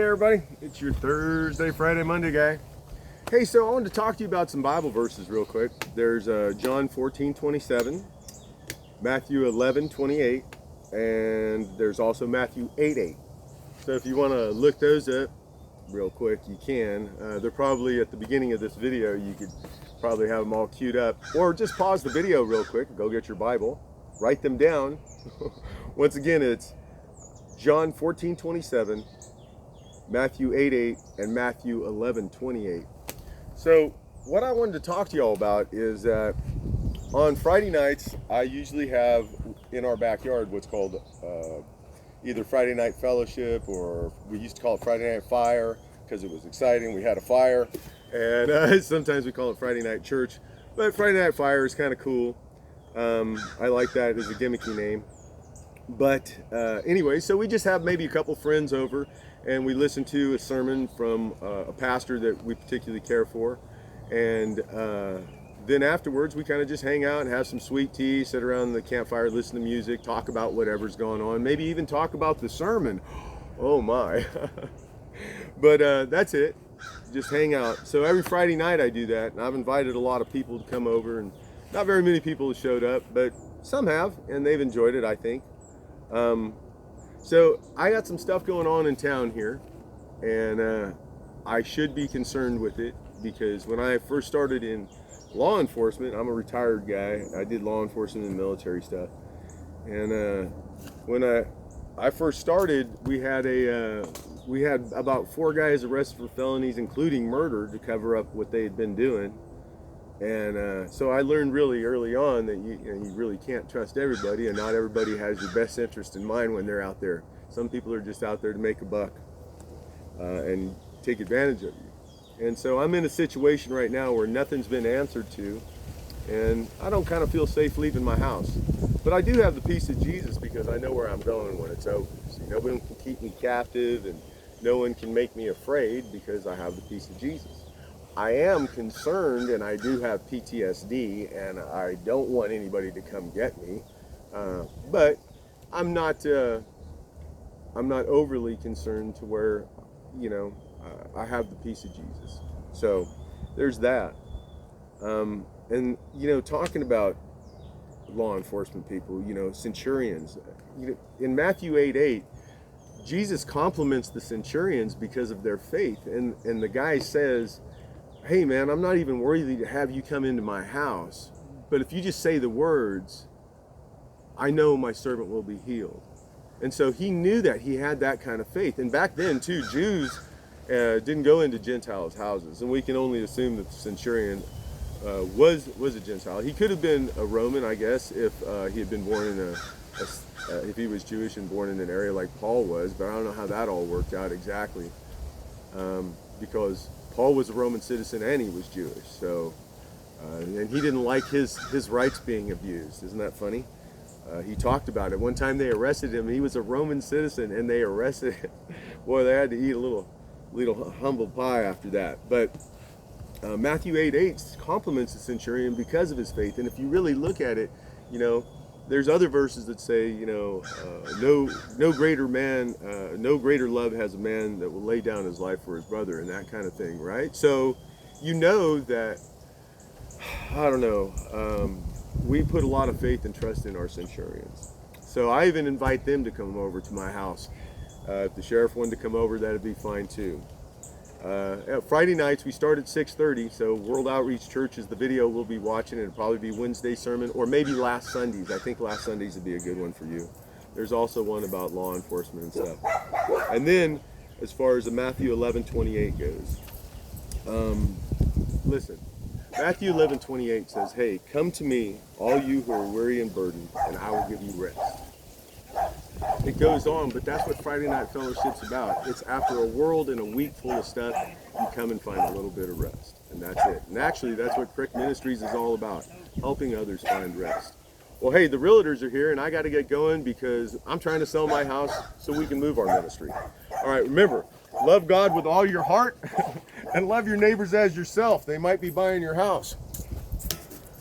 everybody, it's your Thursday, Friday, Monday guy. Hey, so I wanted to talk to you about some Bible verses real quick. There's John 14:27, Matthew 11:28, and there's also Matthew 8:8. So if you want to look those up real quick, you can. They're probably at the beginning of this video. You could probably have them all queued up, or just pause the video real quick, go get your Bible, write them down. Once again, it's John 14:27, Matthew 8:8, and Matthew 11:28. So what I wanted to talk to y'all about is that on Friday nights, I usually have in our backyard what's called either Friday night fellowship, or we used to call it Friday night fire because it was exciting. We had a fire, and sometimes we call it Friday night church, but Friday night fire is kind of cool. I like that as a gimmicky name. But anyway, so we just have maybe a couple friends over, and we listen to a sermon from a pastor that we particularly care for, and then afterwards we kind of just hang out and have some sweet tea, sit around the campfire, listen to music, talk about whatever's going on, maybe even talk about the sermon. Oh my. But that's it, just hang out. So every Friday night I do that, and I've invited a lot of people to come over, and not very many people have showed up, but some have, and they've enjoyed it, I think. So I got some stuff going on in town here, and I should be concerned with it, because when I first started in law enforcement, I'm a retired guy. I did law enforcement and military stuff, and when I first started, we had about 4 guys arrested for felonies, including murder, to cover up what they had been doing. And so I learned really early on that you really can't trust everybody, and not everybody has your best interest in mind when they're out there. Some people are just out there to make a buck and take advantage of you. And so I'm in a situation right now where nothing's been answered to, and I don't kind of feel safe leaving my house. But I do have the peace of Jesus, because I know where I'm going when it's over. So no one can keep me captive, and no one can make me afraid, because I have the peace of Jesus. I am concerned, and I do have PTSD, and I don't want anybody to come get me. But I'm not overly concerned to where, I have the peace of Jesus. So there's that. And talking about law enforcement people, centurions. In Matthew 8:8, Jesus compliments the centurions because of their faith, and the guy says, hey man, I'm not even worthy to have you come into my house, but if you just say the words, I know my servant will be healed. And so he knew that he had that kind of faith. And back then too, Jews didn't go into Gentiles' houses, and we can only assume that the centurion was a Gentile. He could have been a Roman, I guess, if he had been born in if he was Jewish and born in an area like Paul was, but I don't know how that all worked out exactly, because Paul was a Roman citizen and he was Jewish, so and he didn't like his rights being abused. Isn't that funny? He talked about it. One time they arrested him. He was a Roman citizen, and they arrested him. Boy, they had to eat a little humble pie after that. But Matthew 8:8 compliments the centurion because of his faith. And if you really look at it, there's other verses that say, no greater love has a man that will lay down his life for his brother, and that kind of thing, right? So that, I don't know, we put a lot of faith and trust in our centurions. So I even invite them to come over to my house. If the sheriff wanted to come over, that'd be fine too. Friday nights we start at 6:30, so Wirld Outreach Church is the video we'll be watching. It'll probably be Wednesday sermon, or maybe last Sundays. I think last Sundays would be a good one for you. There's also one about law enforcement and stuff. And then as far as the Matthew 11:28 goes, listen, Matthew 11:28 says, hey, come to me, all you who are weary and burdened, and I will give you rest. It goes on, but that's what Friday Night Fellowship's about. It's after a world and a week full of stuff, you come and find a little bit of rest, and that's it. And actually, that's what Crick Ministries is all about, helping others find rest. Well, hey, the realtors are here, and I got to get going because I'm trying to sell my house so we can move our ministry. All right, remember, love God with all your heart, and love your neighbors as yourself. They might be buying your house.